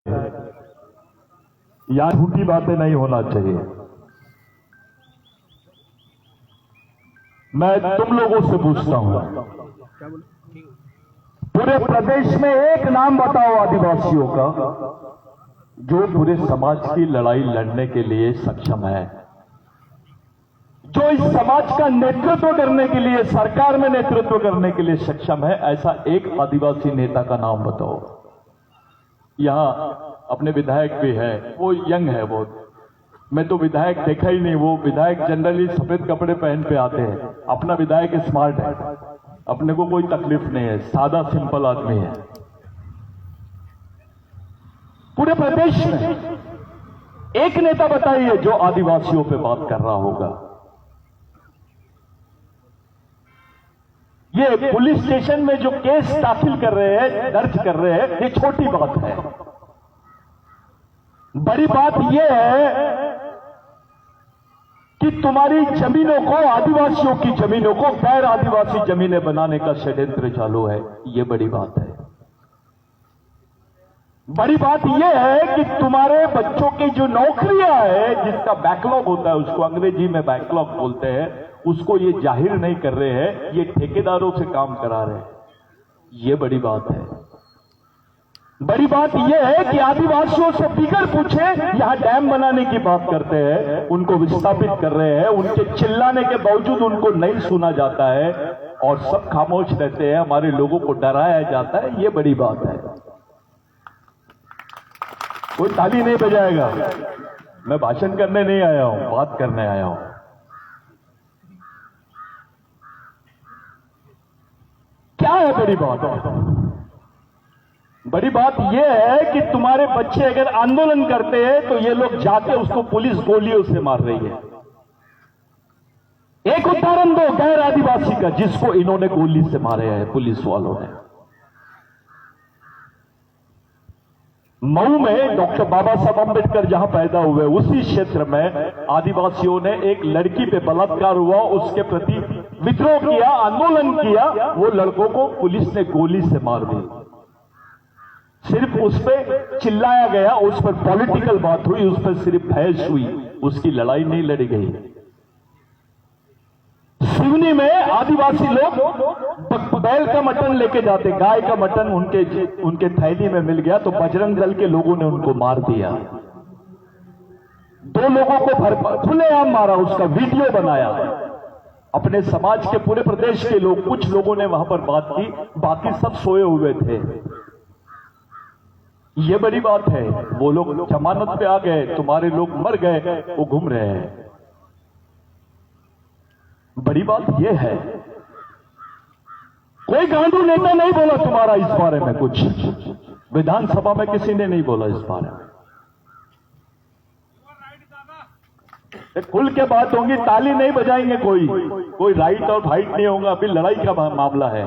यहां झूठी बातें नहीं होना चाहिए। मैं तुम लोगों से पूछता हूं, पूरे प्रदेश में एक नाम बताओ आदिवासियों का जो पूरे समाज की लड़ाई लड़ने के लिए सक्षम है, जो इस समाज का नेतृत्व करने के लिए, सरकार में नेतृत्व करने के लिए सक्षम है। ऐसा एक आदिवासी नेता का नाम बताओ। यहां अपने विधायक भी है, वो यंग है बहुत। मैं तो विधायक देखा ही नहीं। वो विधायक जनरली सफेद कपड़े पहन पे आते हैं। अपना विधायक स्मार्ट है, अपने को कोई तकलीफ नहीं है, सादा सिंपल आदमी है। पूरे प्रदेश में एक नेता बताइए जो आदिवासियों पे बात कर रहा होगा। ये पुलिस स्टेशन में जो केस दाखिल कर रहे हैं, दर्ज कर रहे हैं, ये छोटी बात है। बड़ी बात यह है कि तुम्हारी जमीनों को, आदिवासियों की जमीनों को गैर आदिवासी जमीनें बनाने का षड्यंत्र चालू है। यह बड़ी बात है। बड़ी बात यह है कि तुम्हारे बच्चों की जो नौकरियां है, जिसका बैकलॉग होता है, उसको अंग्रेजी में बैकलॉग बोलते हैं, उसको ये जाहिर नहीं कर रहे हैं, ये ठेकेदारों से काम करा रहे हैं। ये बड़ी बात है। बड़ी बात यह है कि आदिवासियों से बिगर पूछे यहां डैम बनाने की बात करते हैं, उनको विस्थापित कर रहे हैं। उनके चिल्लाने के बावजूद उनको नहीं सुना जाता है और सब खामोश रहते हैं। हमारे लोगों को डराया जाता है। यह बड़ी बात है। कोई ताली नहीं बजाएगा। मैं भाषण करने नहीं आया हूं, बात करने आया हूं। क्या है बड़ी बात? बड़ी बात यह है कि तुम्हारे बच्चे अगर आंदोलन करते हैं तो ये लोग जाके उसको पुलिस गोलियों से मार रही है। एक उदाहरण दो गैर आदिवासी का जिसको इन्होंने गोली से मारे हैं पुलिस वालों ने। मऊ में डॉक्टर बाबा साहब अम्बेडकर जहां पैदा हुए, उसी क्षेत्र में आदिवासियों ने एक लड़की पे बलात्कार हुआ, उसके प्रति विद्रोह किया, आंदोलन किया। वो लड़कों को पुलिस ने गोली से मार दी। सिर्फ उस पर चिल्लाया गया, उस पर पॉलिटिकल बात हुई, उस पर सिर्फ बहस हुई, उसकी लड़ाई नहीं लड़ी गई। सिवनी में आदिवासी लोग बैल का मटन लेके जाते, गाय का मटन उनके थैली में मिल गया तो बजरंग दल के लोगों ने उनको मार दिया। 2 लोगों को खुलेआम मारा, उसका वीडियो बनाया। अपने समाज के पूरे प्रदेश के लोग, कुछ लोगों ने वहां पर बात की, बाकी सब सोए हुए थे। ये बड़ी बात है। वो लोग जमानत पे आ गए, तुम्हारे लोग मर गए, वो घूम रहे हैं। बड़ी बात यह है, कोई गांडू नेता नहीं बोला तुम्हारा इस बारे में कुछ। विधानसभा में किसी ने नहीं बोला इस बारे में। खुल के बात होगी, ताली नहीं बजाएंगे, कोई राइट और फाइट नहीं होगा। अभी लड़ाई का मामला है।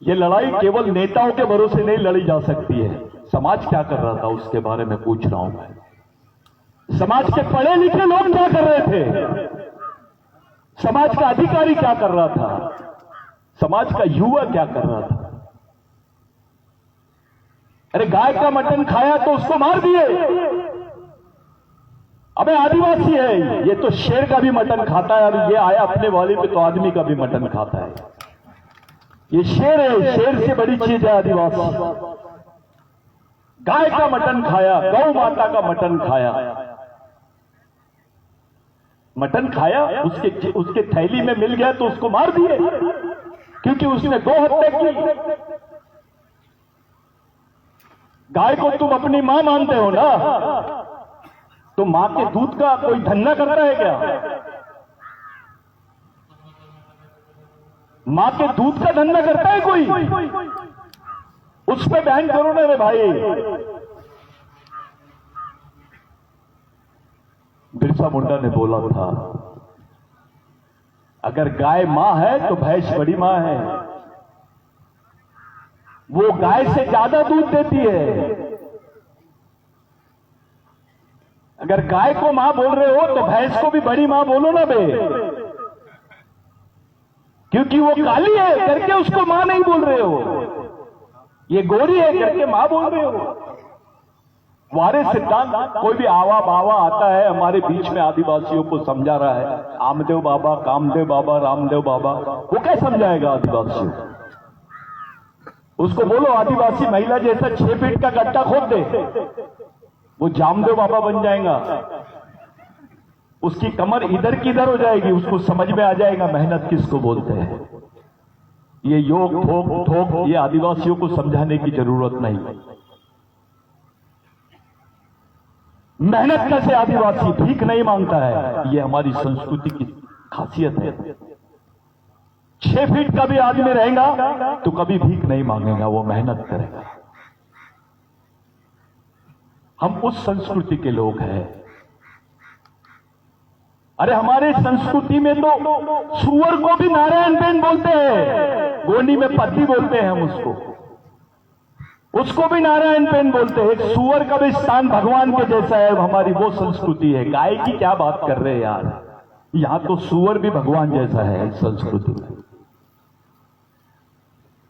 ये लड़ाई केवल नेताओं के भरोसे नहीं लड़ी जा सकती है। समाज क्या कर रहा था उसके बारे में पूछ रहा हूं मैं। समाज के पढ़े लिखे लोग क्या कर रहे थे? समाज का अधिकारी क्या कर रहा था? समाज का युवा क्या कर रहा था? अरे गाय का मटन खाया तो उसको मार दिए। अबे आदिवासी है ये, तो शेर का भी मटन खाता है। और ये आया अपने वाले पे तो आदमी का भी मटन खाता है। ये शेर है, शेर से बड़ी चीज है आदिवासी। गाय का मटन खाया, गौ माता का मटन खाया। मटन खाया, उसके थैली में मिल गया तो उसको मार दिए क्योंकि उसने गौ हत्या की। गाय को तुम अपनी मां मानते हो ना, तो मां के दूध का कोई धंधा करता है क्या? मां के दूध का धंधा करता है कोई? उस पे बैन करो ना रे भाई। बिरसा मुंडा ने बोला था, अगर गाय मां है तो भैंस बड़ी मां है। वो गाय से ज्यादा दूध देती है। अगर गाय को मां बोल रहे हो तो भैंस को भी बड़ी मां बोलो ना बे, क्योंकि वो काली है करके उसको मां नहीं बोल रहे हो। ये गोरी है करके मां बोल रहे हो। वारिस सिद्धांत कोई भी आवा बावा आता है हमारे बीच में आदिवासियों को समझा रहा है, आमदेव बाबा, कामदेव बाबा, रामदेव बाबा, वो क्या समझाएगा आदिवासियों? उसको बोलो आदिवासी महिला जैसा 6 फीट का गड्ढा खोद दे, वो जामदेव बाबा बन जाएगा। उसकी कमर इधर की इधर हो जाएगी, उसको समझ में आ जाएगा मेहनत किसको बोलते हैं। ये योग ठोक ठोक ये आदिवासियों को समझाने की जरूरत नहीं। मेहनत कैसे आदिवासी भीख नहीं मांगता है, ये हमारी संस्कृति की खासियत है। 6 फीट का भी आदमी रहेगा तो कभी भीख नहीं मांगेगा, वो मेहनत करेगा। हम उस संस्कृति के लोग हैं। अरे हमारे संस्कृति में तो सुअर को भी नारायण बेन बोलते हैं, गोंडी में पति बोलते हैं हम उसको भी नारायण पेन बोलते हैं। एक सुअर का भी स्थान भगवान के जैसा है, हमारी वो संस्कृति है। गाय की क्या बात कर रहे हैं यार, यहां तो सुअर भी भगवान जैसा है संस्कृति में।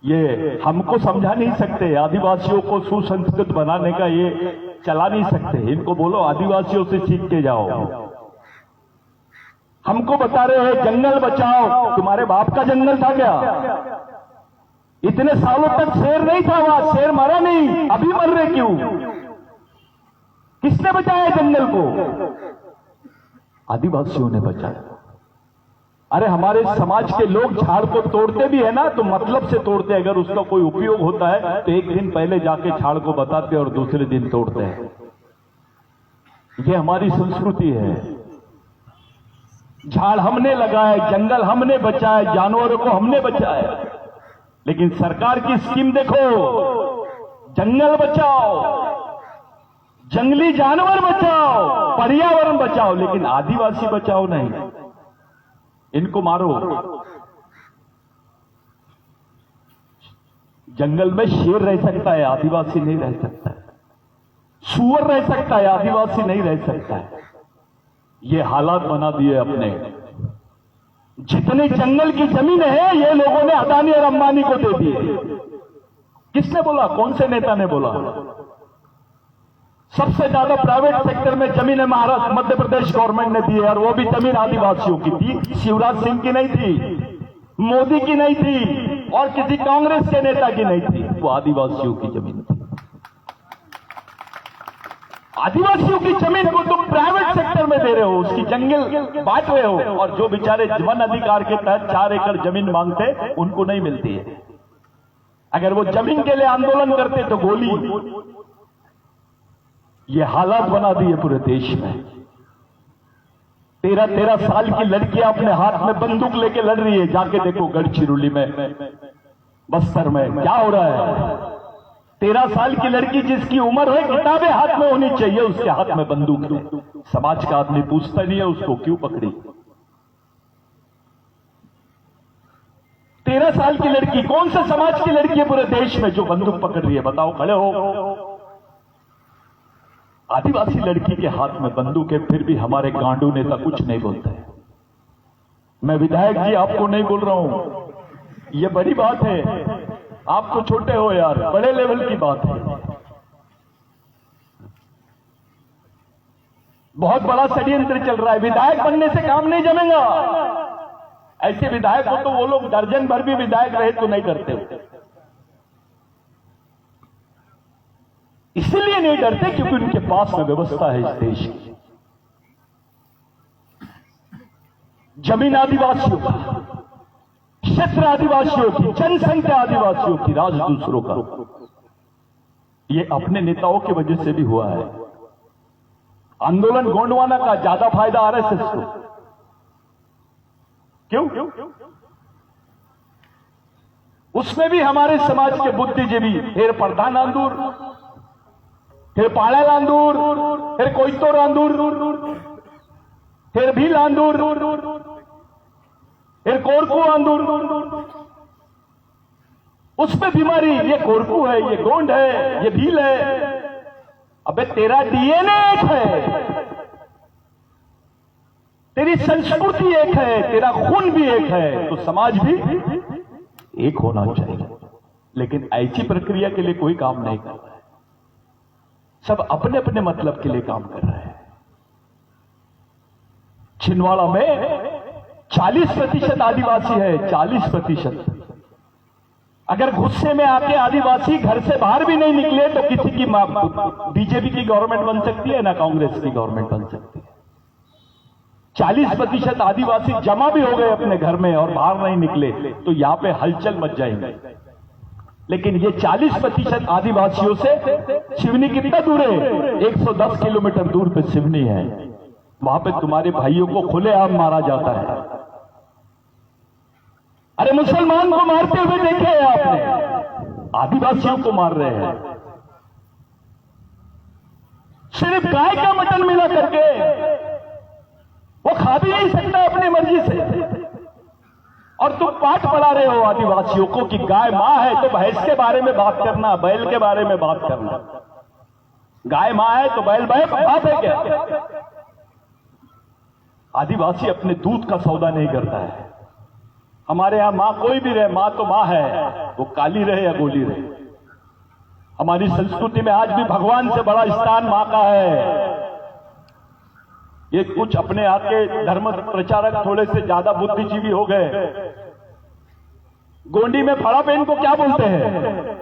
ये हमको समझा नहीं सकते, आदिवासियों को सुसंस्कृत बनाने का ये चला नहीं सकते। इनको बोलो आदिवासियों से सीख के जाओ। हमको बता रहे हैं जंगल बचाओ, तुम्हारे बाप का जंगल था क्या? इतने सालों तक शेर नहीं था वहां, शेर मरा नहीं, अभी मर रहे क्यों? किसने बचाया जंगल को? आदिवासियों ने बचाया। अरे हमारे समाज के लोग झाड़ को तोड़ते भी है ना तो मतलब से तोड़ते, अगर उसका कोई उपयोग होता है तो एक दिन पहले जाके झाड़ को बताते और दूसरे दिन तोड़ते हैं। ये हमारी संस्कृति है। झाड़ हमने लगाए, जंगल हमने बचाए, जानवरों को हमने बचाया। लेकिन सरकार की स्कीम देखो, जंगल बचाओ, जंगली जानवर बचाओ, पर्यावरण बचाओ, लेकिन आदिवासी बचाओ नहीं। इनको मारो। जंगल में शेर रह सकता है, आदिवासी नहीं रह सकता है। सुअर रह सकता है, आदिवासी नहीं रह सकता है। ये हालात बना दिए अपने। जितनी जंगल की जमीन है ये लोगों ने अदानी और अंबानी को दे दी है। किसने बोला? कौन से नेता ने बोला? सबसे ज्यादा प्राइवेट सेक्टर में जमीनें महाराष्ट्र मध्य प्रदेश गवर्नमेंट ने दी है, और वो भी जमीन आदिवासियों की थी। शिवराज सिंह की नहीं थी, मोदी की नहीं थी, और किसी कांग्रेस के नेता की नहीं थी, वो आदिवासियों की जमीन थी। आदिवासियों की जमीन को तुम प्राइवेट सेक्टर में दे रहे हो, उसकी जंगल बांट रहे हो, और जो बेचारे वन अधिकार के तहत 4 एकड़ जमीन मांगते उनको नहीं मिलती है। अगर वो जमीन के लिए आंदोलन करते तो गोली। ये हालात बना दिए पूरे देश में। 13-13 साल की लड़कियां अपने हाथ में बंदूक लेके लड़ रही है। जाके देखो गढ़चिरौली में, बस्तर में क्या हो रहा है। 13 साल की लड़की जिसकी उम्र है, किताबें हाथ में होनी चाहिए, उसके हाथ में बंदूक है। समाज का आदमी पूछता नहीं है उसको क्यों पकड़ी। 13 साल की लड़की, कौन से समाज की लड़की है पूरे देश में जो बंदूक पकड़ रही है? बताओ, खड़े हो। आदिवासी लड़की के हाथ में बंदूक है, फिर भी हमारे गांडू नेता कुछ नहीं बोलते। मैं विधायक जी आपको नहीं बोल रहा हूं, यह बड़ी बात है। आप तो छोटे हो यार, बड़े लेवल की बात है। बहुत बड़ा षड्यंत्र चल रहा है। विधायक बनने से काम नहीं जमेगा। ऐसे विधायक हो तो वो लोग दर्जन भर भी विधायक रहे तो नहीं डरते। इसलिए नहीं डरते क्योंकि उनके पास में व्यवस्था है इस देश की। जमीन आदिवासियों का, क्षेत्र आदिवासियों की, जनसंख्या आदिवासियों की, राज दूसरों का। ये अपने नेताओं की वजह से भी हुआ है। आंदोलन गोंडवाना का ज्यादा फायदा आरएसएस को। क्यों? उसमें भी हमारे समाज के बुद्धिजीवी, फिर प्रधान आंदूर, फिर पाड़ा लांदूर, फिर कोयतोर आंदूर, फिर भील आंदूर, फिर कोरकू आंदूर। उसमें बीमारी, ये कोरकू है, ये गोंड है, ये भील है। अबे तेरा डीएनए एक है, तेरी संस्कृति एक है, तेरा खून भी एक है, तो समाज भी एक होना चाहिए। लेकिन ऐसी प्रक्रिया के लिए कोई काम नहीं कर रहा है। सब अपने अपने मतलब के लिए काम कर रहे हैं। छिंदवाड़ा में 40% आदिवासी है, 40%। अगर गुस्से में आके आदिवासी घर से बाहर भी नहीं निकले तो किसी की बीजेपी की गवर्नमेंट बन सकती है ना कांग्रेस की गवर्नमेंट बन सकती है। 40% आदिवासी जमा भी हो गए अपने घर में और बाहर नहीं निकले तो यहां पे हलचल मच जाएंगे। लेकिन ये 40% आदिवासियों से सिवनी कितना दूर है? 110 किलोमीटर दूर पे सिवनी है। वहां पे तुम्हारे भाइयों को खुलेआम मारा जाता है। अरे मुसलमान को मारते हुए देखे हैं आपने, आदिवासियों को मार रहे हैं। सिर्फ गाय का मटन मिला करके वो खा भी नहीं सकता अपनी मर्जी से, और तुम पाठ पढ़ा रहे हो आदिवासियों को कि गाय मां है तो भैंस के बारे में बात करना, बैल के बारे में बात करना। गाय मां है तो बैल बाप है क्या? आदिवासी अपने दूध का सौदा नहीं करता है। हमारे यहां मां कोई भी रहे, मां तो मां है, वो काली रहे या गोली रहे। हमारी संस्कृति में आज भी भगवान से बड़ा स्थान मां का है। ये कुछ अपने आप के धर्म प्रचारक थोड़े से ज्यादा बुद्धिजीवी हो गए। गोंडी में फड़ा पेन को क्या बोलते हैं?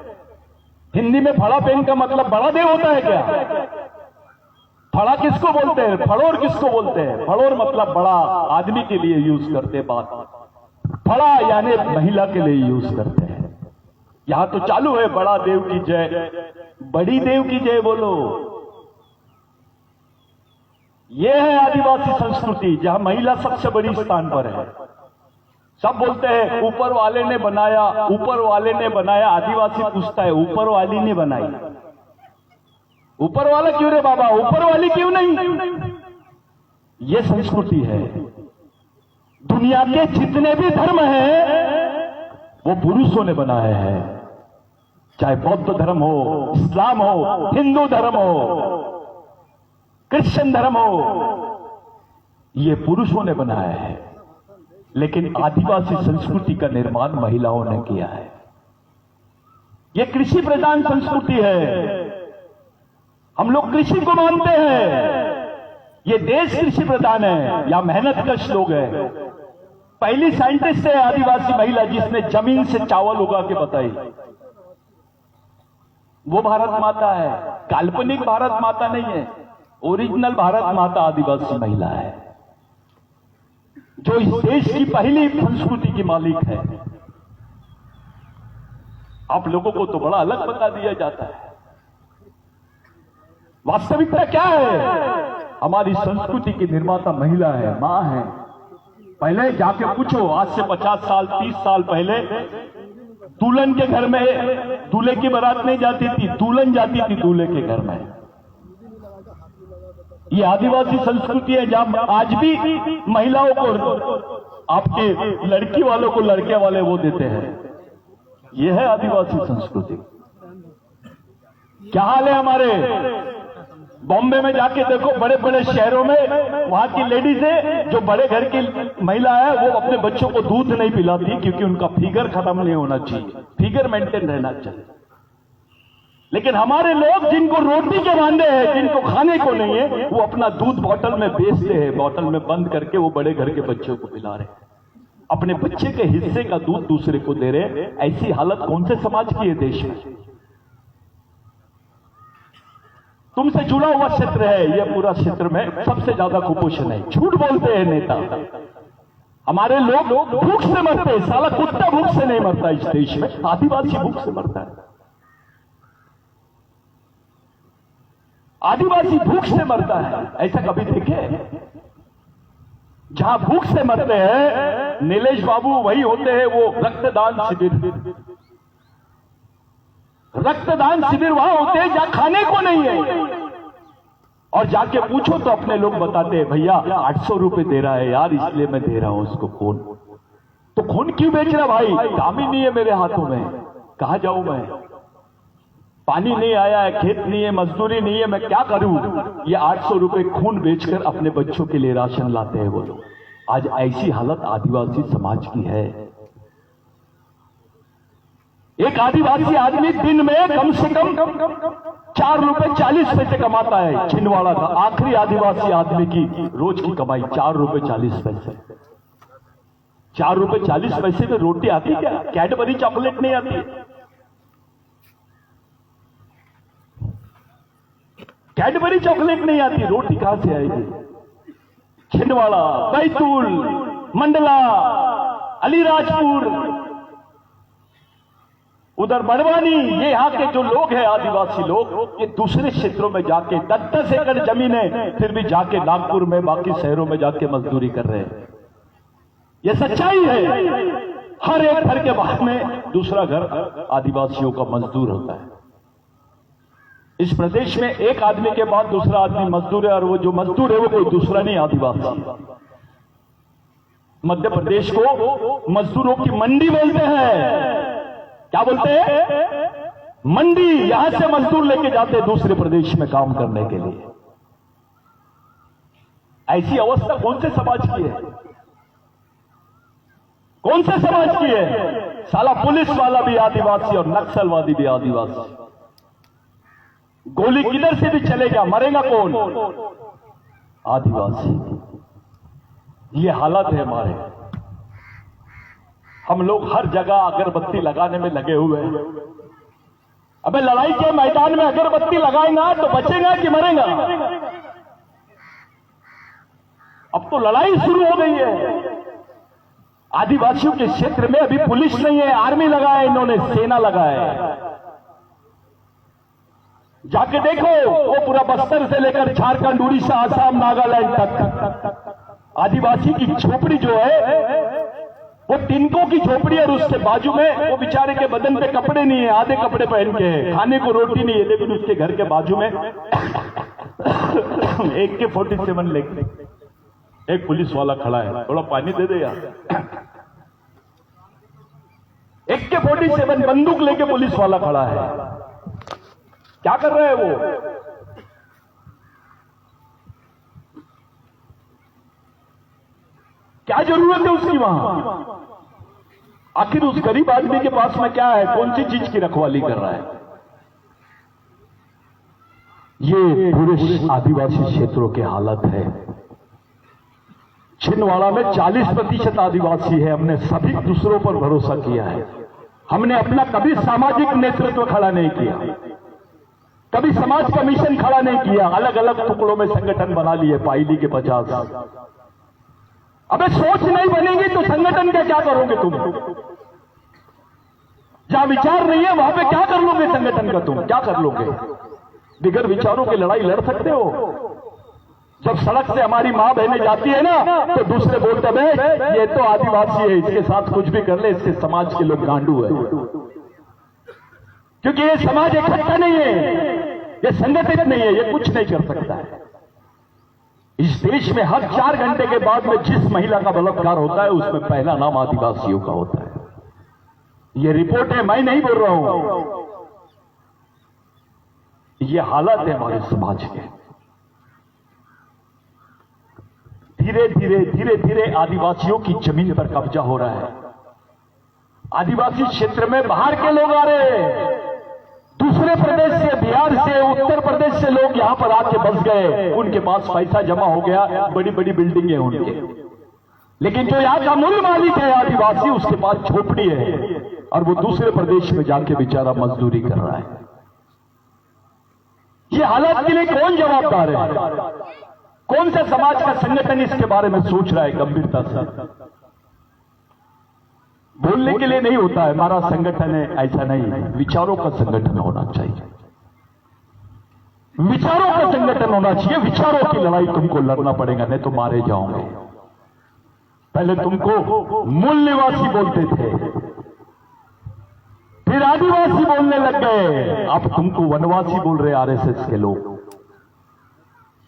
हिंदी में फड़ा पेन का मतलब बड़ा देव होता है क्या? फड़ा किसको बोलते हैं? फड़ोर किसको बोलते हैं? फड़ोर मतलब बड़ा आदमी के लिए यूज करते बात। फड़ा यानी महिला के लिए यूज करते हैं। यहां तो चालू है बड़ा देव की जय, बड़ी देव की जय बोलो। यह है आदिवासी संस्कृति जहां महिला सबसे बड़ी स्थान पर है। सब बोलते हैं ऊपर वाले ने बनाया, ऊपर वाले ने बनाया। आदिवासी पूछता है ऊपर वाली ने बनाई? ऊपर वाला क्यों रे बाबा, ऊपर वाली क्यों नहीं? यह संस्कृति है। दुनिया के जितने भी धर्म हैं वो पुरुषों ने बनाए हैं, चाहे बौद्ध धर्म हो, इस्लाम हो, हिंदू धर्म हो, क्रिश्चियन धर्म हो, ये पुरुषों ने बनाया है। लेकिन आदिवासी संस्कृति का निर्माण महिलाओं ने किया है। यह कृषि प्रधान संस्कृति है। हम लोग कृषि को मानते हैं। ये देश कृषि प्रधान है, या मेहनत कश लोग हैं। पहली साइंटिस्ट है आदिवासी महिला जिसने जमीन से चावल उगा के बताई। वो भारत माता है, काल्पनिक भारत माता नहीं है। ओरिजिनल भारत माता आदिवासी महिला है, जो इस देश की पहली संस्कृति की मालिक है। आप लोगों को तो बड़ा अलग बता दिया जाता है। वास्तविकता क्या है? हमारी संस्कृति की निर्माता महिला है, मां है। पहले जाके पूछो, आज से 50 साल 30 साल पहले दुल्हन के घर में दूल्हे की बारात नहीं जाती थी, दुल्हन जाती थी दूल्हे के घर में। ये आदिवासी संस्कृति है जहां आज भी महिलाओं को, आपके लड़की वालों को लड़के वाले वो देते हैं। ये है आदिवासी संस्कृति। क्या हाल है हमारे बॉम्बे में जाके देखो, बड़े बड़े शहरों में वहां की लेडीज है जो बड़े घर की महिला है, वो अपने बच्चों को दूध नहीं पिलाती क्योंकि उनका फिगर खत्म नहीं होना चाहिए, फिगर मेंटेन रहना चाहिए। लेकिन हमारे लोग जिनको रोटी के वांदे हैं, जिनको खाने को नहीं है, वो अपना दूध बोतल में बेचते हैं, बोतल में बंद करके वो बड़े घर के बच्चों को पिला रहे हैं। अपने बच्चे के हिस्से का दूध दूसरे को दे रहे। ऐसी हालत कौन से समाज की है देश में? तुमसे जुड़ा हुआ क्षेत्र है यह, पूरा क्षेत्र में सबसे ज्यादा कुपोषण है। झूठ बोलते हैं नेता। हमारे लोग भूख से मरते हैं। साला कुत्ता भूख से नहीं मरता इस देश में, आदिवासी भूख से मरता है। आदिवासी भूख से मरता है, ऐसा कभी देखे? जहां भूख से मरते हैं नीलेश बाबू वही होते हैं वो रक्तदान शिविर। रक्तदान शिविर वहां होते हैं जहां खाने को नहीं है, और जाके पूछो तो अपने लोग बताते हैं भैया 800 रुपए दे रहा है यार, इसलिए मैं दे रहा हूं उसको खून। तो खून क्यों बेच रहा भाई? काम ही नहीं है मेरे हाथों में, कहां जाऊं मैं? पानी नहीं आया है, खेत नहीं है, मजदूरी नहीं है, मैं क्या करूं? ये 800 रुपए खून बेचकर अपने बच्चों के लिए राशन लाते हैं वो लोग। आज ऐसी हालत आदिवासी समाज की है। एक आदिवासी आदमी दिन में कम से कम 4 रुपए 40 पैसे कमाता है। छिंदवाड़ा का आखिरी आदिवासी आदमी की रोज की कमाई 4 रुपए 40 पैसे। 4 रुपए 40 पैसे में रोटी आती क्या? कैडबरी चॉकलेट नहीं आती। कैडबरी चॉकलेट नहीं आती, रोटी कहां से आएगी? छिंदवाड़ा, बैतूल, मंडला, अलीराजपुर, उधर बड़वानी, ये यहाँ के जो लोग हैं आदिवासी लोग, ये दूसरे क्षेत्रों में जाके 10-10 एकड़ जमीन है, फिर भी जाके नागपुर में बाकी शहरों में जाके मजदूरी कर रहे हैं। ये सच्चाई है। हर एक घर के बाहर में दूसरा घर आदिवासियों का मजदूर होता है। इस प्रदेश में एक आदमी के बाद दूसरा आदमी मजदूर है, और वो जो मजदूर है वो कोई दूसरा नहीं, आदिवासी। मध्य प्रदेश को मजदूरों की मंडी बोलते हैं। क्या बोलते हैं? मंडी। यहां से मजदूर लेके जाते हैं दूसरे प्रदेश में काम करने के लिए। ऐसी अवस्था कौन से समाज की है? कौन से समाज की है? साला पुलिस वाला भी आदिवासी और नक्सलवादी भी आदिवासी। गोली किधर से भी चलेगा, मरेगा कौन? आदिवासी। ये हालत है हमारे। हम लोग हर जगह अगरबत्ती लगाने में लगे हुए हैं। अबे लड़ाई के मैदान में अगरबत्ती लगाएगा तो बचेगा कि मरेगा? अब तो लड़ाई शुरू हो गई है। आदिवासियों के क्षेत्र में अभी पुलिस नहीं है, आर्मी लगाया इन्होंने, सेना लगाया। जाके देखो, वो पूरा बस्तर से लेकर झारखंड, उड़ीसा, आसाम, नागालैंड तक आदिवासी की झोपड़ी जो है वो टिनको की झोपड़ी, और उसके बाजू में वो बेचारे के बदन पे कपड़े नहीं है, आधे कपड़े पहन के है, खाने को रोटी नहीं है, लेकिन उसके घर के बाजू में AK-47 लेके एक पुलिस वाला खड़ा है। थोड़ा पानी दे दे यार। AK-47 बंदूक लेके पुलिस वाला खड़ा है। क्या कर रहा है वो? क्या जरूरत है उसकी वहां? आखिर उस गरीब आदमी के पास में क्या है? कौन सी चीज की रखवाली कर रहा है? ये पूरे आदिवासी क्षेत्रों की हालत है। छिंदवाड़ा में 40% आदिवासी है। हमने सभी दूसरों पर भरोसा किया है। हमने अपना कभी सामाजिक नेतृत्व खड़ा नहीं किया, कभी समाज का मिशन खड़ा नहीं किया। अलग अलग टुकड़ों में संगठन बना लिए, पाइली के 50। अबे सोच नहीं बनेगी तो संगठन का क्या करोगे तुम? जहां विचार नहीं है वहां पे क्या कर लोगे? संगठन का तुम क्या कर लोगे? बिगर विचारों की लड़ाई लड़ सकते हो? जब सड़क से हमारी मां बहनें जाती है ना, तो दूसरे बोलते हैं ये तो आदिवासी है, इसके साथ कुछ भी कर ले, इसके समाज के लोग गांडू है। क्योंकि ये समाज इकट्ठा नहीं है, ये संगठित नहीं है, ये कुछ नहीं कर सकता है। इस देश में हर 4 घंटे के बाद में जिस महिला का बलात्कार होता है उसमें पहला नाम आदिवासियों का होता है। ये रिपोर्ट है, मैं नहीं बोल रहा हूं। ये हालत है हमारे समाज के। धीरे धीरे धीरे धीरे आदिवासियों की जमीन पर कब्जा हो रहा है। आदिवासी क्षेत्र में बाहर के लोग आ रहे हैं, दूसरे प्रदेश से, बिहार से, उत्तर प्रदेश से लोग यहां पर आके बस गए। उनके पास पैसा जमा हो गया, बड़ी बड़ी बिल्डिंग है उनके। लेकिन जो यहां का मूल मालिक है आदिवासी, उसके पास झोपड़ी है और वो दूसरे प्रदेश में जाके बेचारा मजदूरी कर रहा है। ये हालात के लिए कौन जवाबदार है? कौन सा समाज का संगठन इसके बारे में सोच रहा है गंभीरता से? बोलने के लिए नहीं होता है हमारा संगठन है, ऐसा नहीं है। विचारों का संगठन होना चाहिए, विचारों का संगठन होना चाहिए। विचारों की लड़ाई तुमको लड़ना पड़ेगा, नहीं तो मारे जाओगे। पहले तुमको मूल निवासी बोलते थे, फिर आदिवासी बोलने लग गए, अब तुमको वनवासी बोल रहे आरएसएस के लोग।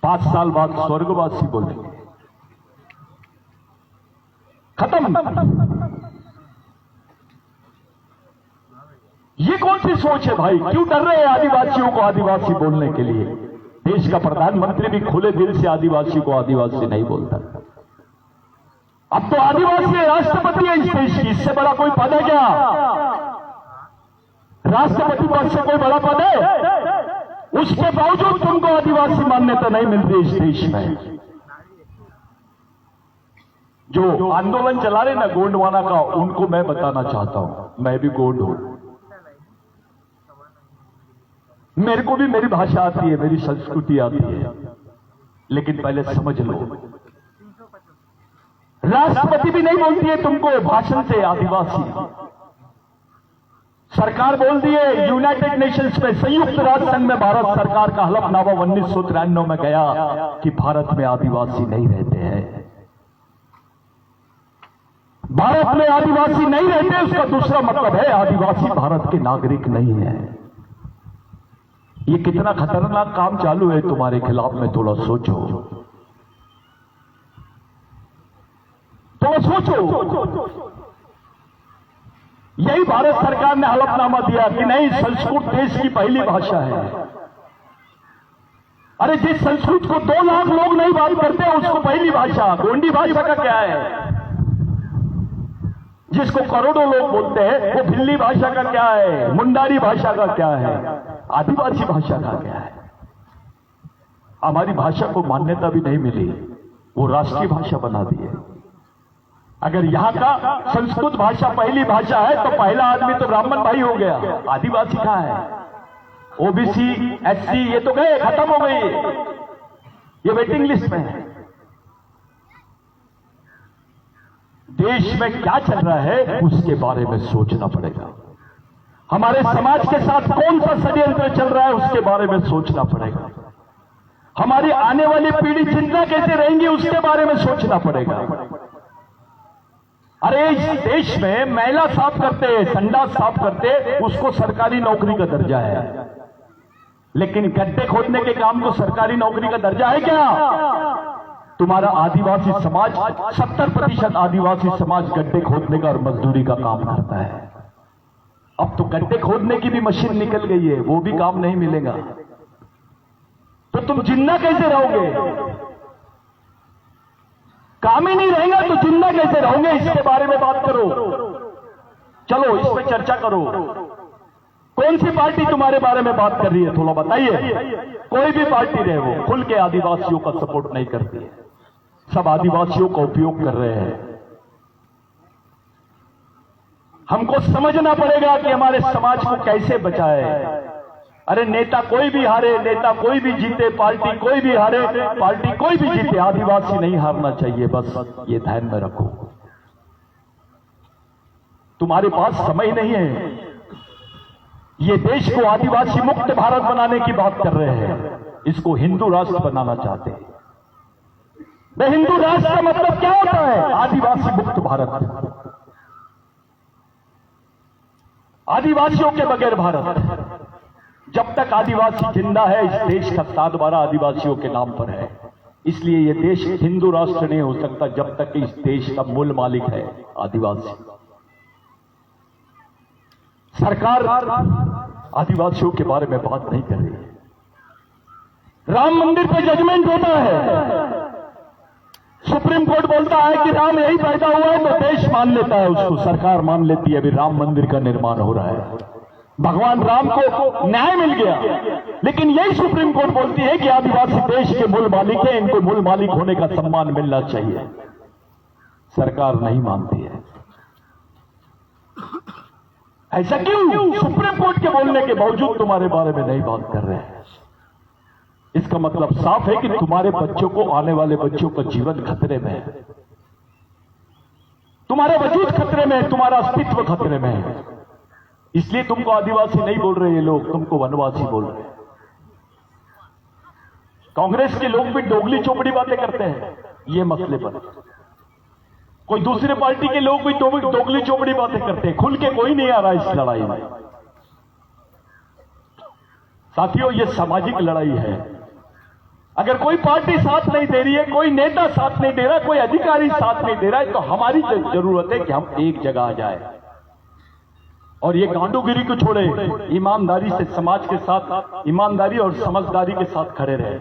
5 साल बाद स्वर्गवासी बोलेंगे। खत्म। ये कौन सी सोच है भाई? क्यों डर रहे हैं आदिवासियों को आदिवासी बोलने के लिए? देश का प्रधानमंत्री भी खुले दिल से आदिवासी को आदिवासी नहीं बोलता। अब तो आदिवासी राष्ट्रपति है इस देश की, इससे बड़ा कोई पद है क्या? राष्ट्रपति पद से कोई बड़ा पद है? उसके बावजूद तुमको आदिवासी मान्यता नहीं मिल रही इस देश में। जो आंदोलन चला रहे ना गोंडवाना का, उनको मैं बताना चाहता हूं, मैं भी गोंड हूं, मेरे को भी मेरी भाषा आती है, मेरी संस्कृति आती है, लेकिन पहले समझ लो, राष्ट्रपति भी नहीं बोलती है तुमको भाषण से आदिवासी। सरकार बोल दी है, यूनाइटेड नेशंस में, संयुक्त राष्ट्र संघ में भारत सरकार का हलफनामा 1993 में गया कि भारत में आदिवासी नहीं रहते हैं। भारत में आदिवासी नहीं रहते, उसका दूसरा मतलब है आदिवासी भारत के नागरिक नहीं है। ये कितना खतरनाक काम चालू है तुम्हारे खिलाफ में, थोड़ा सोचो, थोड़ा सोचो। यही भारत सरकार ने हलफनामा दिया कि नहीं, संस्कृत देश की पहली भाषा है। अरे जिस संस्कृत को 2 लाख लोग नहीं बात करते उसको पहली भाषा, गोंडी भाषा का क्या है? जिसको करोड़ों लोग बोलते हैं वो भिल्ली भाषा का क्या है? मुंडारी भाषा का क्या है? आदिवासी भाषा का क्या है? हमारी भाषा को मान्यता भी नहीं मिली, वो राष्ट्रीय भाषा बना दी है। अगर यहां का संस्कृत भाषा पहली भाषा है तो पहला आदमी तो ब्राह्मण भाई हो गया, आदिवासी कहां है? ओबीसी, एससी ये तो गए, खत्म हो गई, ये वेटिंग लिस्ट में है। देश में क्या चल रहा है उसके बारे में सोचना पड़ेगा। हमारे समाज के साथ कौन सा षड्यंत्र चल रहा है उसके बारे में सोचना पड़ेगा। हमारी आने वाली पीढ़ी जिंदा कैसे रहेंगी उसके बारे में सोचना पड़ेगा। अरे इस देश में महिला साफ करते, संडास साफ करते, उसको सरकारी नौकरी का दर्जा है, लेकिन गड्ढे खोदने के काम को सरकारी नौकरी का दर्जा है क्या? तुम्हारा आदिवासी समाज, 70% आदिवासी समाज गड्ढे खोदने का और मजदूरी का काम करता है। अब तो गड्ढे खोदने की भी मशीन निकल गई है, वो भी काम नहीं मिलेगा, तो तुम जिंदा कैसे रहोगे? काम ही नहीं रहेगा तो जिंदा कैसे रहोगे? इसके बारे में बात करो, चलो इस पे चर्चा करो। कौन सी पार्टी तुम्हारे बारे में बात कर रही है, थोड़ा बताइए। कोई भी पार्टी रहे वो खुल के आदिवासियों का सपोर्ट नहीं करती है, सब आदिवासियों का उपयोग कर रहे हैं। हमको समझना पड़ेगा कि हमारे समाज को कैसे बचाए। अरे नेता कोई भी हारे, नेता कोई भी जीते, पार्टी कोई भी हारे, पार्टी कोई भी जीते, आदिवासी नहीं हारना चाहिए, बस ये ध्यान में रखो। तुम्हारे पास समय नहीं है, ये देश को आदिवासी मुक्त भारत बनाने की बात कर रहे हैं, इसको हिंदू राष्ट्र बनाना चाहते हैं। मैं हिंदू राष्ट्र का मतलब क्या होता है? आदिवासी मुक्त भारत, आदिवासियों के बगैर भारत। जब तक आदिवासी जिंदा है इस देश का 7/12 आदिवासियों के नाम पर है, इसलिए यह देश हिंदू राष्ट्र नहीं हो सकता जब तक इस देश का मूल मालिक है आदिवासी। सरकार आदिवासियों के बारे में बात नहीं कर रही है। राम मंदिर पे जजमेंट होता है, सुप्रीम कोर्ट बोलता है कि राम यही पैदा हुआ है तो देश मान लेता है उसको, सरकार मान लेती है। अभी राम मंदिर का निर्माण हो रहा है, भगवान राम को न्याय मिल गया, लेकिन यही सुप्रीम कोर्ट बोलती है कि आदिवासी देश के मूल मालिक है, इनको मूल मालिक होने का सम्मान मिलना चाहिए। सरकार नहीं मानती है। ऐसा क्यों? सुप्रीम कोर्ट के बोलने के बावजूद तुम्हारे बारे में नहीं बात कर रहे हैं। इसका मतलब साफ है कि तुम्हारे बच्चों को, आने वाले बच्चों का जीवन खतरे में है, तुम्हारा वजूद खतरे में है, तुम्हारा अस्तित्व खतरे में है। इसलिए तुमको आदिवासी नहीं बोल रहे ये लोग, तुमको वनवासी बोल रहे हैं। कांग्रेस के लोग भी दोगली चोपड़ी बातें करते हैं ये मसले पर, कोई दूसरे पार्टी के लोग भी दोगली चोपड़ी बातें करते हैं। खुल के कोई नहीं आ रहा इस लड़ाई में। साथियों, ये सामाजिक लड़ाई है। अगर कोई पार्टी साथ नहीं दे रही है, कोई नेता साथ नहीं दे रहा, कोई अधिकारी साथ नहीं दे रहा है, तो हमारी जरूरत है कि हम एक जगह आ जाए और ये गांडूगिरी को छोड़े, ईमानदारी से समाज के साथ, ईमानदारी और समझदारी के साथ खड़े रहे।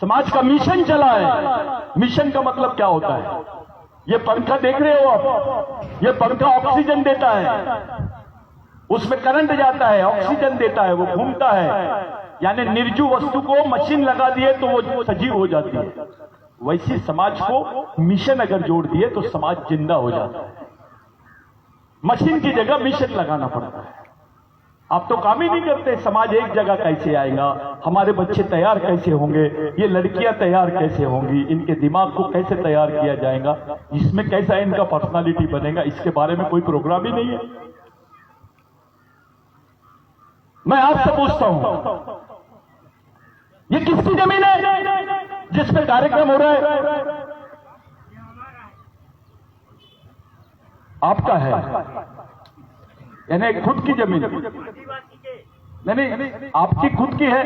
समाज का मिशन चला है। मिशन का मतलब क्या होता है? ये पंखा देख रहे हो आप, ये पंखा ऑक्सीजन देता है, उसमें करंट जाता है, ऑक्सीजन देता है, वो घूमता है। यानी निर्जीव वस्तु को मशीन लगा दिए तो वो सजीव हो जाती है। वैसे समाज को मिशन अगर जोड़ दिए तो समाज जिंदा हो जाता है। मशीन की जगह मिशन लगाना पड़ता है। आप तो काम ही नहीं करते। समाज एक जगह कैसे आएगा, हमारे बच्चे तैयार कैसे होंगे, ये लड़कियां तैयार कैसे होंगी, इनके दिमाग को कैसे तैयार किया जाएगा, इसमें कैसा इनका पर्सनालिटी बनेगा, इसके बारे में कोई प्रोग्राम ही नहीं है। मैं आपसे पूछता हूं, ये किसकी जमीन है जिस पे कार्यक्रम हो रहा है? आपका है, यानी खुद की जमीन? नहीं, आपकी खुद की है?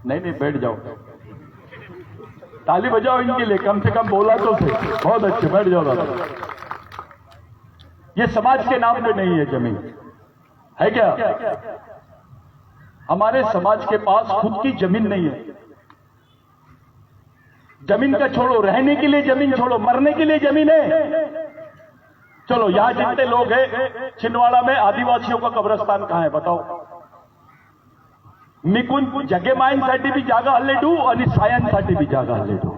नहीं, बैठ जाओ, ताली बजाओ इनके लिए, कम से कम बोला तो सही। बहुत अच्छे, बैठ जाओ दादा। ये समाज के नाम पे नहीं है जमीन, है क्या? हमारे समाज के पास खुद की जमीन नहीं है। जमीन का छोड़ो, रहने के लिए जमीन छोड़ो, मरने के लिए जमीन है। चलो, यहां जितने लोग हैं, छिंदवाड़ा में आदिवासियों का कब्रिस्तान कहां है बताओ? मिकुन जगे मायंसाठी भी जागा हल्लेडू और सायांसाठी भी जागा हल्लेडू।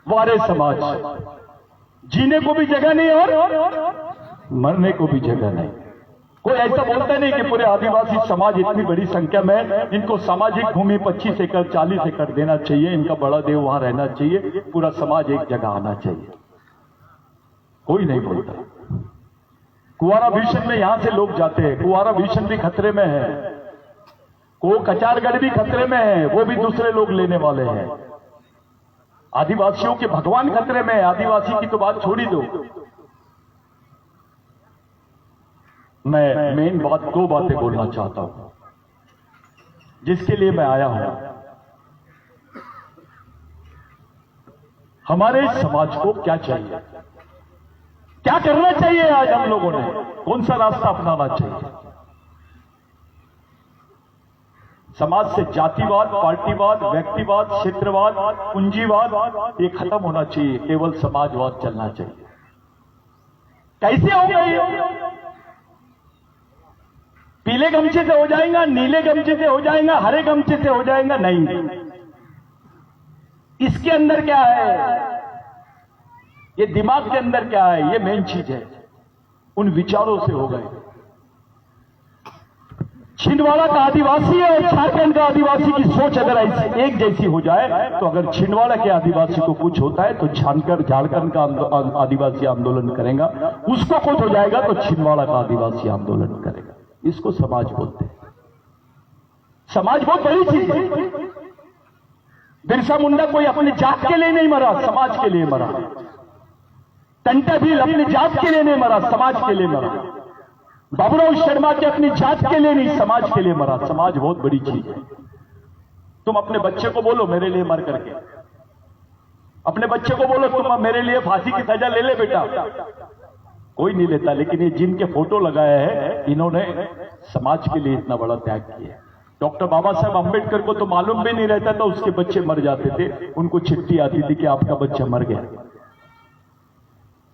वारे समाज, जीने को भी जगह नहीं और मरने को भी जगह नहीं। कोई ऐसा बोलता नहीं कि पूरे आदिवासी समाज इतनी बड़ी संख्या में, इनको सामाजिक भूमि 25 एकड़ 40 एकड़ देना चाहिए, इनका बड़ा देव वहां रहना चाहिए, पूरा समाज एक जगह आना चाहिए। कोई नहीं बोलता। कुंवारा भीषण में यहां से लोग जाते हैं, कुंवारा भीषण भी खतरे में है, को कचारगढ़ भी खतरे में है, वो भी दूसरे लोग लेने वाले हैं। आदिवासियों के भगवान खतरे में है। आदिवासी की तो बात छोड़ी दो। मैं मेन बात, दो बातें बोलना चाहता हूं जिसके लिए मैं आया हूं। हमारे समाज को क्या चाहिए, क्या करना चाहिए? आज हम लोगों ने कौन सा रास्ता अपनाना चाहिए? समाज से जातिवाद, पार्टीवाद, व्यक्तिवाद, क्षेत्रवाद, पूंजीवाद ये खत्म होना चाहिए, केवल समाजवाद चलना चाहिए। कैसे होगा ये? पीले गमछे से हो जाएगा, नीले गमछे से हो जाएगा, हरे गमछे से हो जाएगा? नहीं। इसके अंदर क्या है, ये दिमाग के अंदर क्या है, ये मेन चीज है। उन विचारों से हो गए। छिंदवाड़ा का आदिवासी है और झारखंड का आदिवासी की सोच अगर ऐसी एक जैसी हो जाए तो अगर छिंदवाड़ा के आदिवासी को कुछ होता है तो झारखंड का आदिवासी आंदोलन करेगा, उसको कुछ हो जाएगा तो छिंदवाड़ा का आदिवासी आंदोलन करेगा। इसको समाज बोलते हैं। समाज बहुत बड़ी चीज है। बिरसा मुंडा कोई अपने जात के लिए नहीं मरा, समाज के लिए मरा। टंटा भील अपनी जात के लिए नहीं मरा, समाज के लिए मरा। बाबूराव शर्मा के अपनी जात के लिए नहीं, समाज के लिए मरा। समाज बहुत बड़ी चीज है। तुम अपने बच्चे को बोलो मेरे लिए मर करके, अपने बच्चे को बोलो तुम मेरे लिए फांसी की सजा ले ले बेटा, कोई नहीं लेता। लेकिन ये जिनके फोटो लगाया है, इन्होंने समाज के लिए इतना बड़ा त्याग किया। डॉक्टर बाबा साहब अंबेडकर को तो मालूम भी नहीं रहता था उसके बच्चे मर जाते थे, उनको चिट्ठी आती थी कि आपका बच्चा मर गया।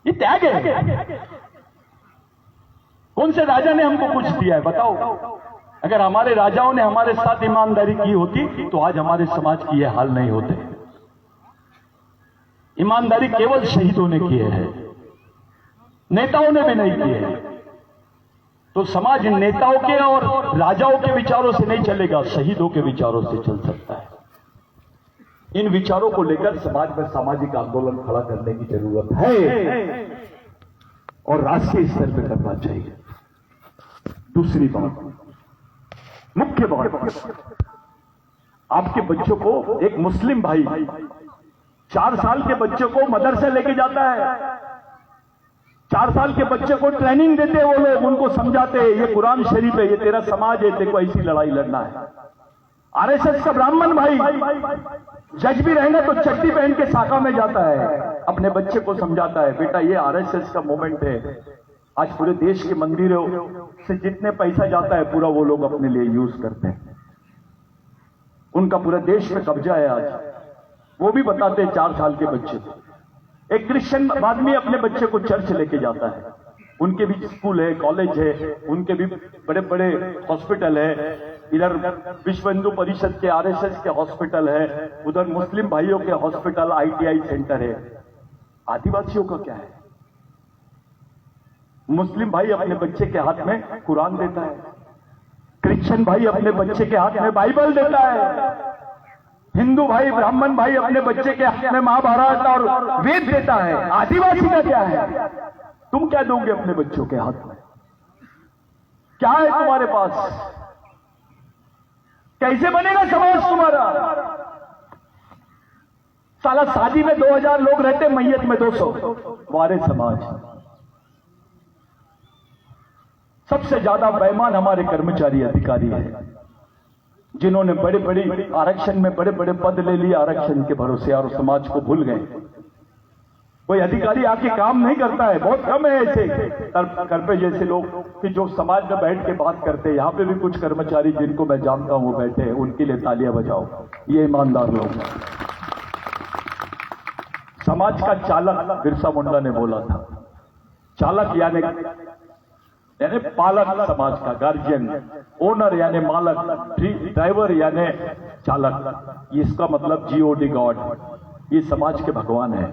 ये त्याग है। कौन से राजा ने हमको कुछ दिया है बताओ? अगर हमारे राजाओं ने हमारे साथ ईमानदारी की होती तो आज हमारे समाज की यह हाल नहीं होते। ईमानदारी केवल शहीदों ने किए हैं, नेताओं ने भी नहीं किए हैं। तो समाज नेताओं के और राजाओं के विचारों से नहीं चलेगा, शहीदों के विचारों से चल सकता है। इन विचारों को लेकर समाज में सामाजिक आंदोलन खड़ा करने की जरूरत है और राष्ट्रीय स्तर पर करना चाहिए। दूसरी बात, मुख्य बात, आपके बच्चों को एक मुस्लिम भाई 4 साल के बच्चे को मदरसे लेके जाता है, 4 साल के बच्चे को ट्रेनिंग देते हैं, वो लोग उनको समझाते हैं ये कुरान शरीफ है, ये तेरा समाज है, तेरे को ऐसी लड़ाई लड़ना है। आरएसएस का ब्राह्मण भाई जज भी रहेगा तो चड्डी पहन के शाखा में जाता है, अपने बच्चे को समझाता है बेटा ये आरएसएस का मूवमेंट है। आज पूरे देश के मंदिरों से जितने पैसा जाता है पूरा वो लोग अपने लिए यूज करते हैं, उनका पूरे देश में कब्जा है आज। वो भी बताते हैं 4 साल के बच्चे, एक क्रिश्चियन आदमी अपने बच्चे को चर्च लेके जाता है, उनके भी स्कूल है, कॉलेज है, उनके भी बड़े बड़े हॉस्पिटल है, इधर विश्व हिंदू परिषद के आरएसएस के हॉस्पिटल है, उधर मुस्लिम भाइयों के हॉस्पिटल आईटीआई सेंटर है। आदिवासियों का क्या है? मुस्लिम भाई अपने बच्चे के हाथ में कुरान देता है, क्रिश्चियन भाई अपने बच्चे के हाथ में बाइबल देता है, हिंदू भाई ब्राह्मण भाई अपने बच्चे के हाथ में महाभारत और वेद देता है। आदिवासी का क्या है? तुम क्या दोगे अपने बच्चों के हाथ में? क्या है तुम्हारे पास? कैसे बनेगा समाज तुम्हारा? साला शादी में 2000 लोग रहते, मैयत में 200। वारे समाज। सबसे ज्यादा बेईमान हमारे कर्मचारी अधिकारी हैं, जिन्होंने बड़े बड़े आरक्षण में बड़े बड़े पद ले लिए आरक्षण के भरोसे, और समाज को भूल गए। कोई अधिकारी आके काम नहीं करता है, बहुत कम है ऐसे करपे जैसे लोग कि जो समाज में बैठ के बात करते हैं। यहां पे भी कुछ कर्मचारी जिनको मैं जानता हूं वो बैठे हैं, उनके लिए तालियां बजाओ, ये ईमानदार लोग। समाज का चालक बिरसा मुंडा ने बोला था। चालक यानी पालक, समाज का गार्जियन, ओनर यानी मालक, ड्राइवर यानी चालक। इसका मतलब जीओडी गॉड, ये समाज के भगवान है।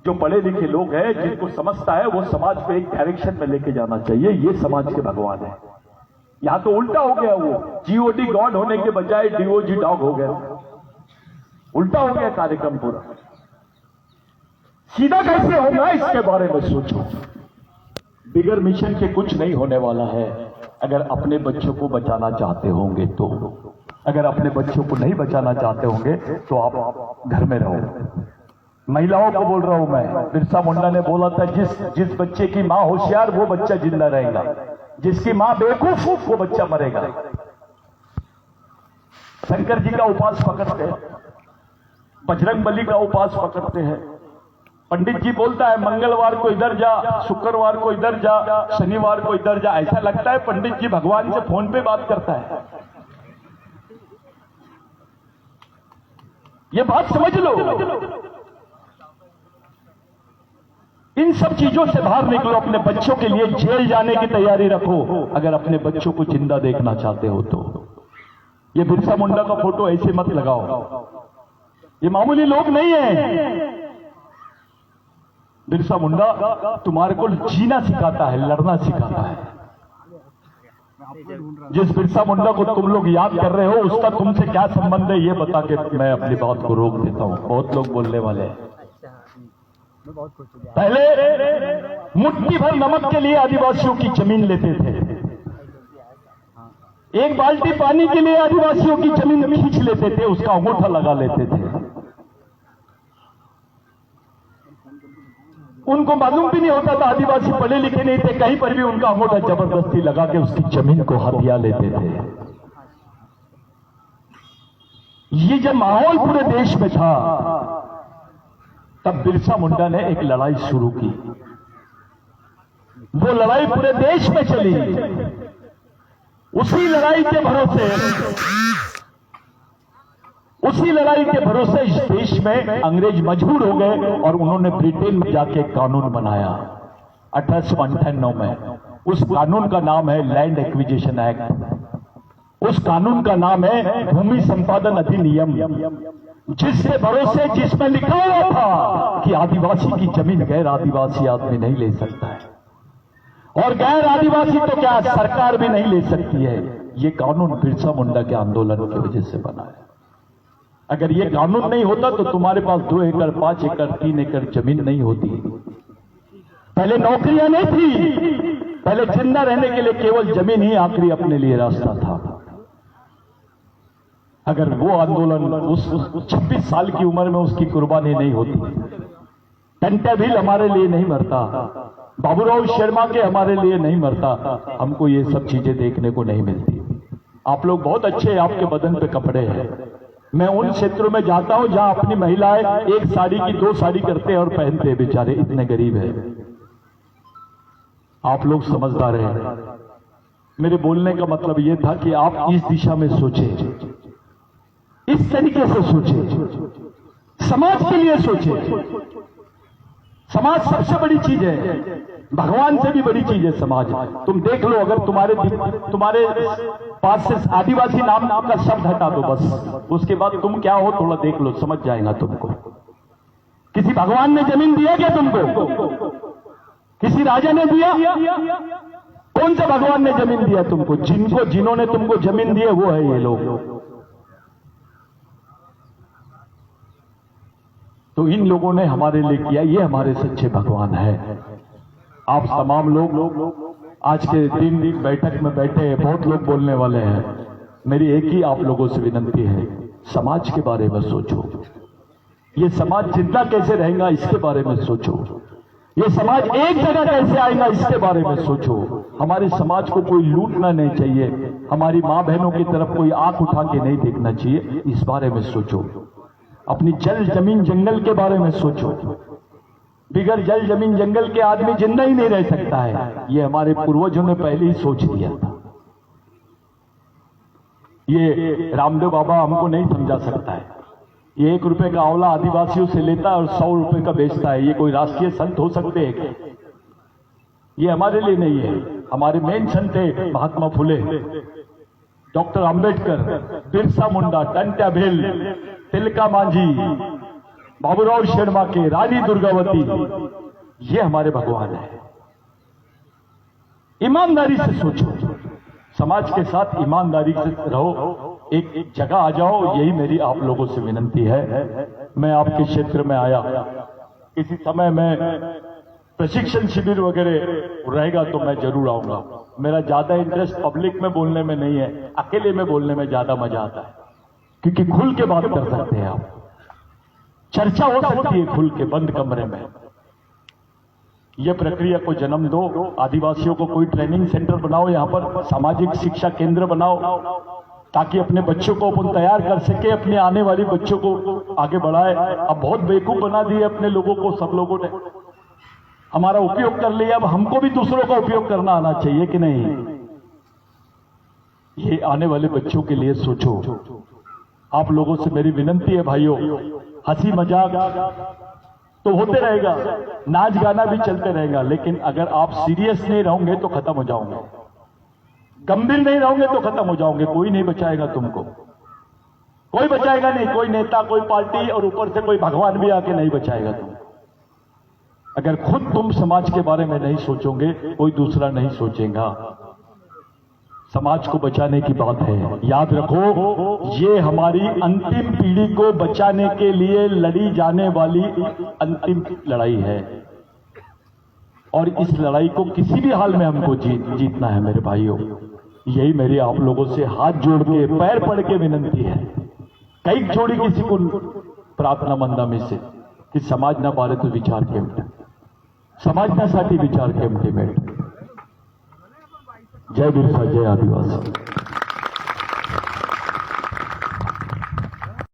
जो पढ़े लिखे लोग हैं, जिनको समझता है, वो समाज को एक डायरेक्शन में लेके जाना चाहिए, ये समाज के भगवान है। यहां तो उल्टा हो गया, वो जीओडी गॉड होने के बजाय डीओजी डॉग हो गया, उल्टा हो गया कार्यक्रम पूरा। सीधा कैसे होगा इसके बारे में सोचो। बिगर मिशन के कुछ नहीं होने वाला है। अगर अपने बच्चों को बचाना चाहते होंगे तो, अगर अपने बच्चों को नहीं बचाना चाहते होंगे तो आप घर में रहो। महिलाओं को बोल रहा हूं मैं, बिरसा मुंडा ने बोला था, जिस बच्चे की मां होशियार वो बच्चा जिंदा रहेगा, जिसकी मां बेवकूफ वो बच्चा मरेगा। शंकर जी का उपास पकड़ते हैं, बजरंग बली का उपास पकड़ते हैं। पंडित जी बोलता है मंगलवार को इधर जा, शुक्रवार को इधर जा, शनिवार को इधर जा। ऐसा लगता है पंडित जी भगवान से फोन पे बात करता है। ये बात समझ लो। इन सब चीजों से बाहर निकलो, अपने बच्चों के लिए जेल जाने की तैयारी रखो, अगर अपने बच्चों को जिंदा देखना चाहते हो तो। ये बिरसा मुंडा का फोटो ऐसे मत लगाओ, ये मामूली लोग नहीं है। बिरसा मुंडा तुम्हारे को जीना सिखाता है, लड़ना सिखाता है। जिस बिरसा मुंडा को तुम लोग याद कर रहे हो, उसका तुमसे क्या संबंध है, ये बता के मैं अपनी बात को रोक देता हूं। बहुत लोग बोलने वाले हैं। पहले मुट्ठी भर नमक के लिए आदिवासियों की जमीन लेते थे, एक बाल्टी पानी के लिए आदिवासियों की जमीन खींच लेते थे, उसका अंगूठा लगा लेते थे। उनको मालूम भी नहीं होता था, आदिवासी पढ़े लिखे नहीं थे, कहीं पर भी उनका अंगूठा जबरदस्ती लगा के उसकी जमीन को हथिया लेते थे। ये जब माहौल पूरे देश में था, तब बिरसा मुंडा ने एक लड़ाई शुरू की। वो लड़ाई पूरे देश में चली। उसी लड़ाई के भरोसे इस देश में अंग्रेज मजबूर हो गए और उन्होंने ब्रिटेन में जाके कानून बनाया 1898 में। उस कानून का नाम है लैंड एक्विजिशन एक्ट। उस कानून का नाम है भूमि संपादन अधिनियम, जिसमें लिखा हुआ था कि आदिवासी की जमीन गैर आदिवासी आदमी नहीं ले सकता है, और गैर आदिवासी तो क्या सरकार भी नहीं ले सकती है। ये कानून बिरसा मुंडा के आंदोलन की वजह से बना है। अगर ये कानून नहीं होता तो तुम्हारे पास 2 एकड़, 5 एकड़, 3 एकड़ जमीन नहीं होती। पहले नौकरियां नहीं थी, पहले जिंदा रहने के लिए केवल जमीन ही आखिरी अपने लिए रास्ता था। अगर वो आंदोलन उस 26 साल की उम्र में उसकी कुर्बानी नहीं होती, टंटे भील हमारे लिए नहीं मरता, बाबूराव शर्मा के हमारे लिए नहीं मरता, हमको ये सब चीजें देखने को नहीं मिलती। आप लोग बहुत अच्छे हैं, आपके बदन पे कपड़े हैं। मैं उन क्षेत्रों में जाता हूं जहां अपनी महिलाएं 1 साड़ी की 2 साड़ी करते हैं और पहनते हैं, बेचारे इतने गरीब हैं। आप लोग समझदार हैं। मेरे बोलने का मतलब यह था कि आप इस दिशा में सोचें, इस तरीके से सोचें। समाज के लिए सोचे। समाज सबसे बड़ी चीज है, भगवान से भी बड़ी चीज है समाज। तुम देख लो, अगर तुम्हारे पास से आदिवासी नाम का शब्द हटा दो बस, उसके बाद तुम क्या हो थोड़ा देख लो, समझ जाएगा तुमको। किसी भगवान ने जमीन दिया क्या तुमको? किसी राजा ने दिया? कौन से भगवान ने जमीन दिया तुमको? जिन्होंने तुमको जमीन दी है वो है ये लोग। तो इन लोगों ने हमारे लिए किया, ये हमारे सच्चे भगवान है। आप तमाम लोग आज के दिन बैठक में बैठे हैं, बहुत लोग बोलने वाले हैं। मेरी एक ही आप लोगों से विनती है, समाज के बारे में सोचो। ये समाज जिंदा कैसे रहेगा इसके बारे में सोचो। ये समाज एक जगह कैसे आएगा इसके बारे में सोचो। हमारे समाज को कोई लूटना नहीं चाहिए, हमारी मां बहनों की तरफ कोई आंख उठा के नहीं देखना चाहिए, इस बारे में सोचो। अपनी जल जमीन जंगल के बारे में सोचो। बिगर जल जमीन जंगल के आदमी जिंदा ही नहीं रह सकता है, ये हमारे पूर्वजों ने पहले ही सोच लिया था। ये रामदेव बाबा हमको नहीं समझा सकता है। ये 1 रुपए का आंवला आदिवासियों से लेता है और 100 रुपए का बेचता है। ये कोई राष्ट्रीय संत हो सकते हैं क्या? ये हमारे लिए नहीं है। हमारे मेन संत है महात्मा फुले, डॉक्टर अंबेडकर, बिरसा मुंडा, टंट्या भेल, तिलका मांझी, बाबूराव शर्मा के, रानी दुर्गावती, ये हमारे भगवान है। ईमानदारी से सोचो, समाज के साथ ईमानदारी से रहो, एक जगह आ जाओ, यही मेरी आप लोगों से विनती है। मैं आपके क्षेत्र में आया, किसी समय में प्रशिक्षण शिविर वगैरह रहेगा तो मैं जरूर आऊंगा। मेरा ज्यादा इंटरेस्ट पब्लिक में बोलने में नहीं है, अकेले में बोलने में ज्यादा मजा आता है, क्योंकि खुल के बात कर सकते हैं आप, चर्चा हो सकती है खुल के, बंद कमरे में। यह प्रक्रिया को जन्म दो, आदिवासियों को कोई ट्रेनिंग सेंटर बनाओ, यहां पर सामाजिक शिक्षा केंद्र बनाओ, ताकि अपने बच्चों को अपन तैयार कर सके, अपने आने वाली बच्चों को आगे बढ़ाए। अब बहुत बेवकूफ बना दिए अपने लोगों को, सब लोगों ने हमारा उपयोग कर लिया, अब हमको भी दूसरों का उपयोग करना आना चाहिए कि नहीं? ये आने वाले बच्चों के लिए सोचो। आप लोगों से मेरी विनती है भाइयों, हंसी मजाक तो होते रहेगा, नाच गाना भी चलते रहेगा, लेकिन अगर आप सीरियस नहीं रहोगे तो खत्म हो जाओगे, गंभीर नहीं रहोगे तो खत्म हो जाओगे। कोई नहीं बचाएगा तुमको, कोई बचाएगा नहीं, कोई नेता, कोई पार्टी और ऊपर से कोई भगवान भी आके नहीं बचाएगा तुमको। अगर खुद तुम समाज के बारे में नहीं सोचोगे, कोई दूसरा नहीं सोचेगा। समाज को बचाने की बात है, याद रखो, ये हमारी अंतिम पीढ़ी को बचाने के लिए लड़ी जाने वाली अंतिम लड़ाई है, और इस लड़ाई को किसी भी हाल में हमको जीतना है मेरे भाइयों। यही मेरी आप लोगों से हाथ जोड़ के, पैर पड़ के विनती है। कई जोड़ी किसी को प्रार्थना मंदा में से कि समाज ना पारे तो विचार केमटे, समाजनासाठी विचार केमटे मेट। जय बिरसा, जय आदिवासी।